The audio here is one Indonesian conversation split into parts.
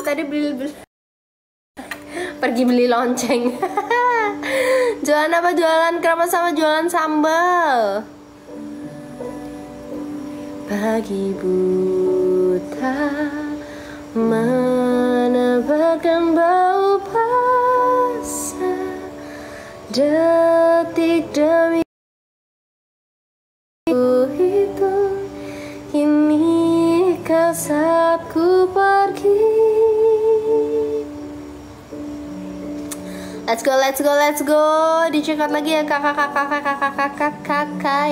tadi pergi beli lonceng. Jualan apa? Jualan keramas sama jualan sambal. Pagi buta menebakkan bau basah, detik demi hitung ini saat ku pergi. Let's go. Di-check out lagi ya kakak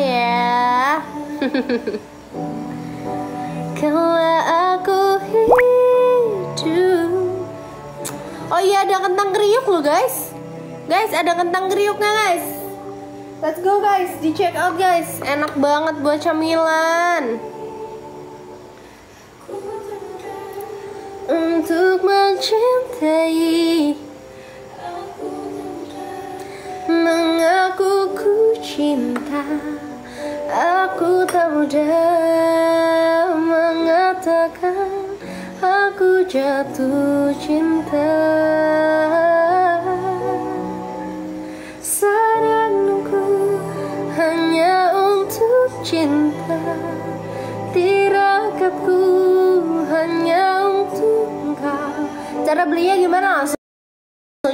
ya. Kalau aku hidup. Oh iya, ada kentang kriuk loh guys. Guys, ada kentang kriuknya guys. Let's go guys, di-check out guys. Enak banget buat camilan. Untuk mencintai, mengaku ku cinta, aku tak mudah mengatakan aku jatuh cinta. Saranku hanya untuk cinta, tirakatku hanya untuk engkau. Cara belinya gimana? Langsung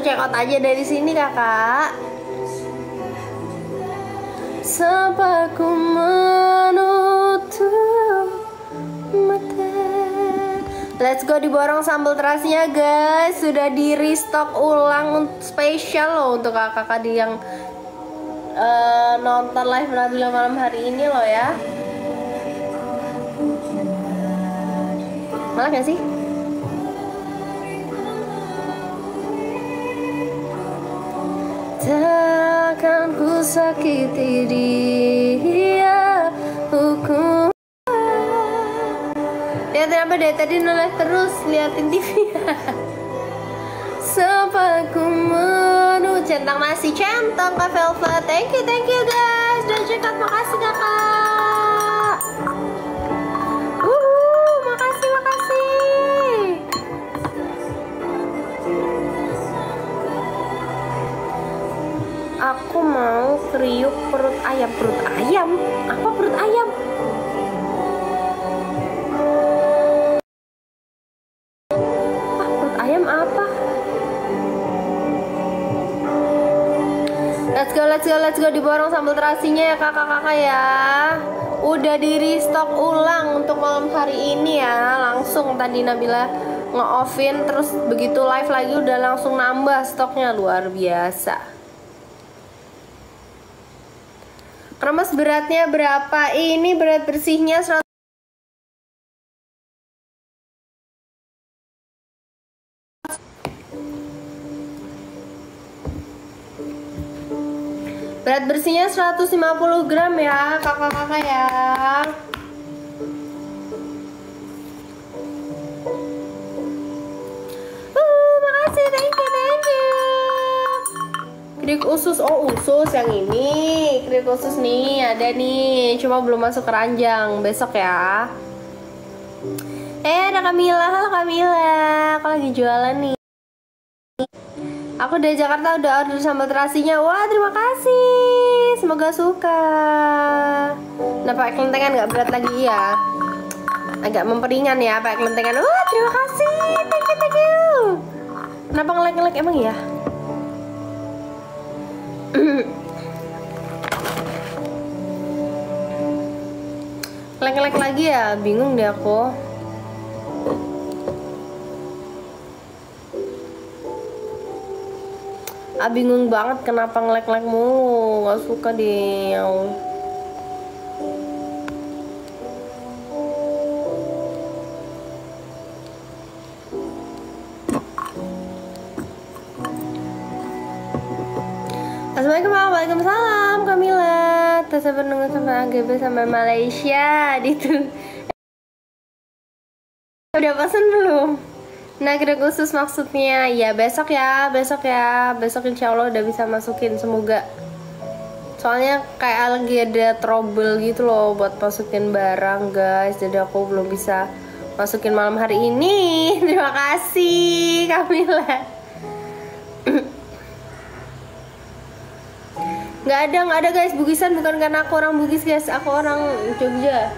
check out aja dari sini kakak. Sampai ku menutup mata. Let's go, diborong sambal terasinya guys. Sudah di restock ulang spesial loh untuk kakak-kakak yang nonton live Nabila malam hari ini loh ya. Malah gak sih? Takkan ku sakiti dia, hukum. Liatin apa deh tadi, noleh terus liatin TV. Sampai ku centang nasi centang Kak Velvet. Thank you guys. Dan check out, makasih kakak. Makasih. Aku mau kriuk perut ayam. Perut ayam? Apa perut ayam? Perut ayam apa? Let's go, diborong sambal terasinya ya kakak-kakak ya. Udah di restock ulang untuk malam hari ini ya. Langsung tadi Nabila nge-offin, terus begitu live lagi udah langsung nambah stoknya, luar biasa. Kremes beratnya berapa? Ini berat bersihnya 100. Berat bersihnya 150 gram ya kakak-kakak ya. Makasih, thank you. Kriuk usus, oh usus yang ini. Kriuk usus nih, ada nih. Cuma belum masuk keranjang, besok ya. Ada Kamila, halo Kamila. Aku lagi jualan nih. Aku dari Jakarta udah order sambal terasinya. Wah, terima kasih. Semoga suka. Nah, pakai kelentengan nggak berat lagi ya. Agak memperingan ya pakai kelentengan. Wah, terima kasih. Thank you. Kenapa ngelek-ngelek emang ya? Ngelek-ngelek lagi ya? Bingung deh aku. Bingung banget kenapa ngelek-ngelek mulu. Gak suka deh. Assalamualaikum, waalaikumsalam Kamila. Terus nunggu sampai AGB sampai Malaysia gitu. Udah pesen belum? Nah, kira khusus maksudnya ya besok insya Allah udah bisa masukin, semoga. Soalnya kayak lagi ada trouble gitu loh buat masukin barang guys, jadi aku belum bisa masukin malam hari ini. Terima kasih Kamila. Nggak ada guys, Bugisan bukan karena aku orang Bugis guys, aku orang Jogja.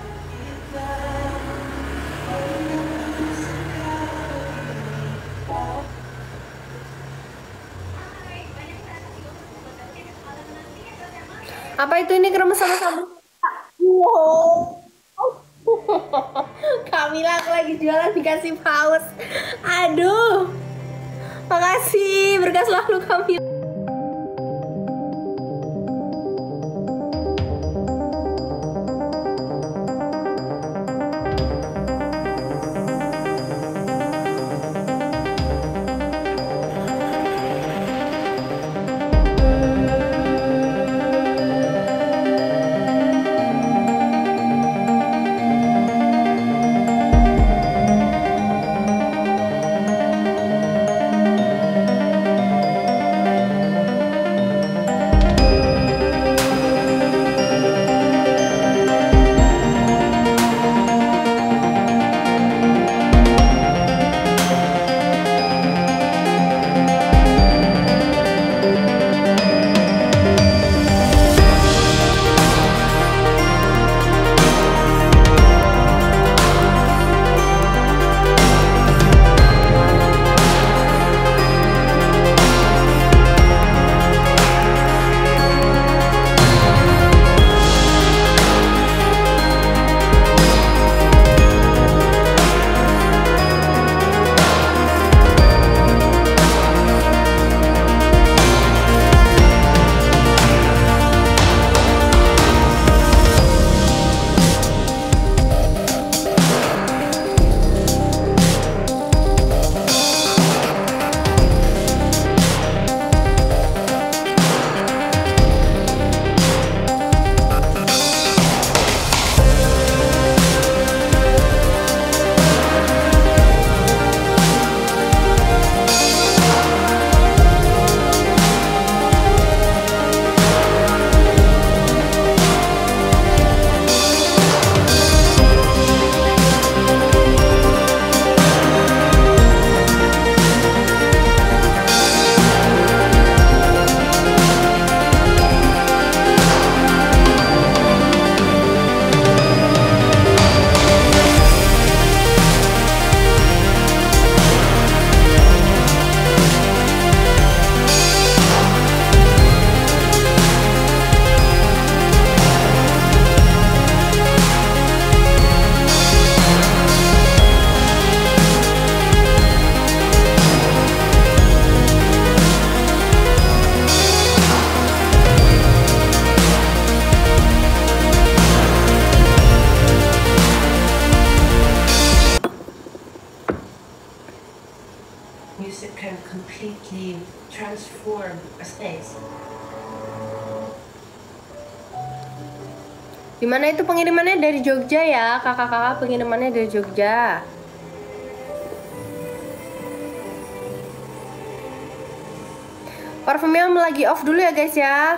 Apa itu ini kremes sama-sama? Wow. Kamila, aku lagi jualan dikasih paus. Aduh. Makasih, berkah selalu Kamila. Music can completely transform a space. Gimana itu pengirimannya dari Jogja ya, kakak-kakak pengirimannya dari Jogja. Parfumnya lagi off dulu ya guys ya.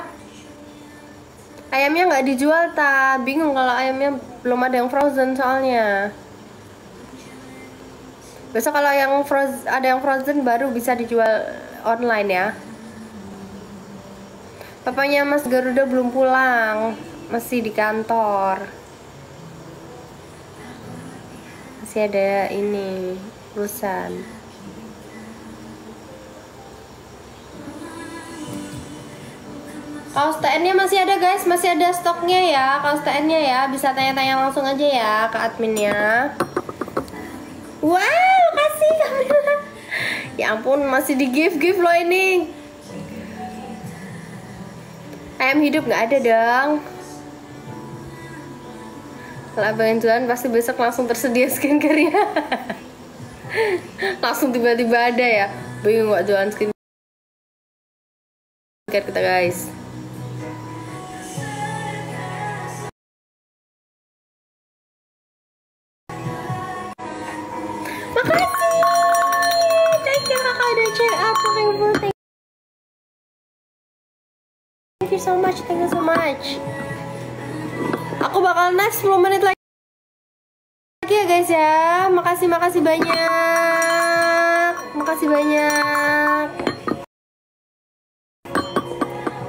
Ayamnya nggak dijual ta, bingung kalau ayamnya belum ada yang frozen soalnya. Besok kalau yang ada yang frozen baru bisa dijual online ya. Papanya Mas Garuda belum pulang, masih di kantor. Masih ada ini urusan. Kaos TN-nya masih ada guys, masih ada stoknya ya. Kaos TN-nya ya, bisa tanya-tanya langsung aja ya ke adminnya. Wow, kasih Kamila. Ya ampun, masih di gift loh ini. Ayam hidup nggak ada dong. Kalau abang jualan pasti besok langsung tersedia skincare-nya. Langsung tiba-tiba ada ya. Bingung nggak jualan skincare kita guys. Makasih. Thank you kakak udah check up. Thank you so much. Thank you so much. Aku bakal next 10 menit lagi ya guys. guys ya. Makasih banyak. Makasih banyak.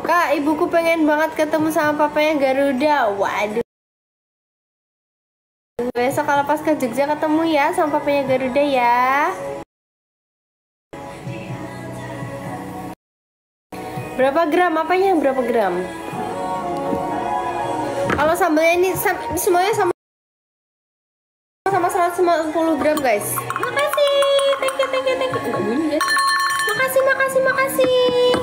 Kak, ibuku pengen banget ketemu sama papanya Garuda. Waduh. Besok kalau pas ke Jogja ketemu ya sama papanya Garuda ya. Berapa gram? Apanya berapa gram? Kalau sambalnya ini semuanya sama 150 gram guys. Makasih. Thank you. Enggak bunyi guys. Makasih.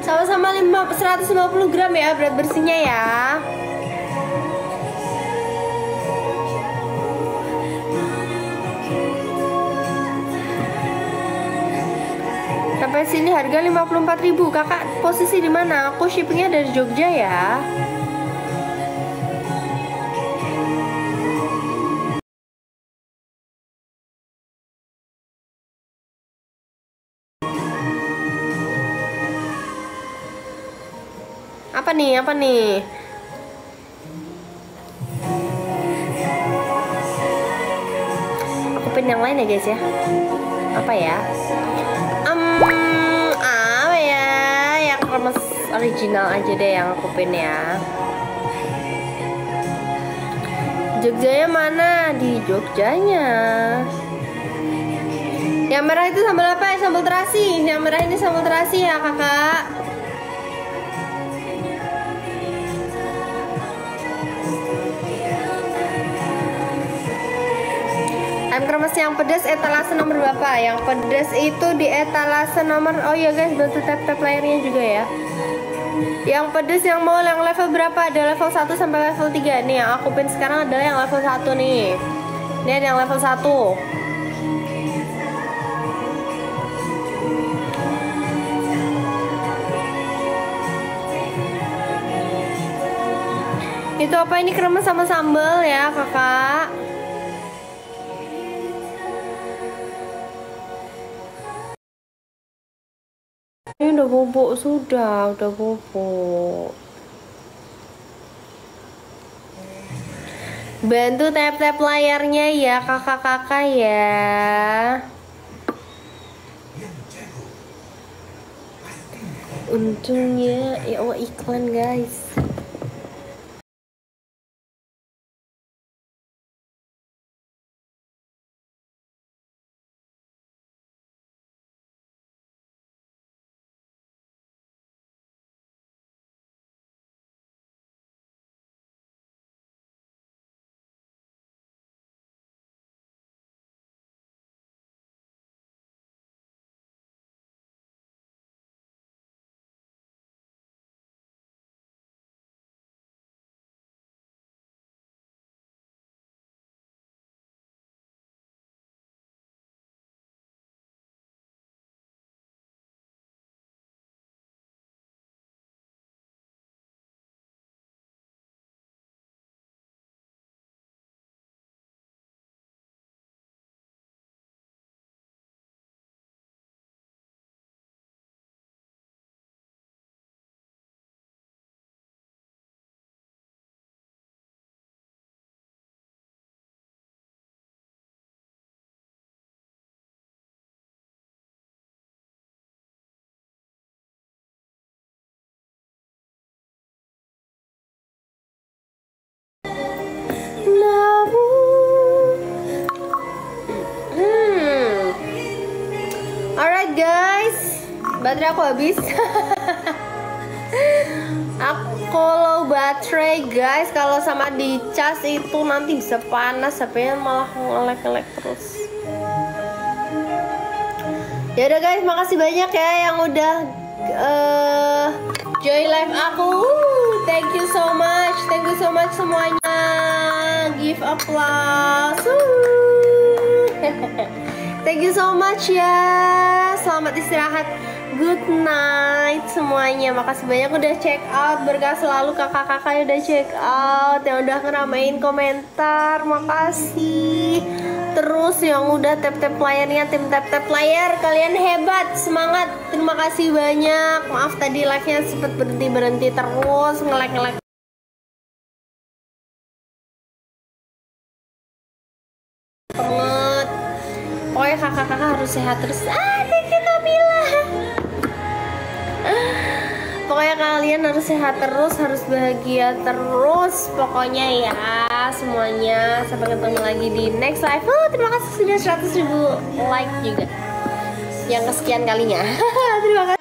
Sama-sama 150 gram ya berat bersihnya ya. Sampai sini harga 54.000. Kakak posisi di mana? Aku shippingnya dari Jogja ya. Apa nih? Aku pin yang lain ya guys ya. Apa ya? Apa ya? Yang kremes original aja deh yang aku pin ya. Jogjanya mana? Di Jogjanya. Yang merah itu sambal apa ya? Sambal terasi. Yang merah ini sambal terasi ya kakak. Ayam kremes yang pedas etalase nomor berapa? Yang pedas itu di etalase nomor, oh ya guys, bantu tap layarnya juga ya. Yang pedas yang mau yang level berapa? Ada level 1 sampai level 3. Nih yang aku pin sekarang adalah yang level 1 nih. Ini ada yang level 1. Itu apa ini kremes sama sambal ya kakak? Ini udah bubuk sudah, udah bubuk. Bantu tap layarnya ya kakak-kakak ya. Untungnya ya Allah iklan guys. Alright guys, baterai aku habis. Aku low baterai guys. Kalau sama di cas itu nanti bisa panas, HP-nya malah ngelek-ngelek terus. Ya udah guys, makasih banyak ya yang udah join live aku. Thank you so much semuanya. Give applause. Thank you so much ya. Selamat istirahat. Good night semuanya. Makasih banyak udah check out. Berkah selalu kakak-kakak yang udah check out, yang udah ngeramein komentar. Makasih. Terus yang udah tap-tap layarnya, tim tap-tap layar, kalian hebat, semangat. Terima kasih banyak. Maaf tadi live-nya sempet berhenti terus, nge-lag kakak harus sehat terus. Thank you Kamila. Pokoknya kalian harus sehat terus, harus bahagia terus. Pokoknya ya semuanya. Sampai ketemu lagi di next live. Terima kasih sudah 100.000 like juga. Yang kesekian kalinya. Terima kasih.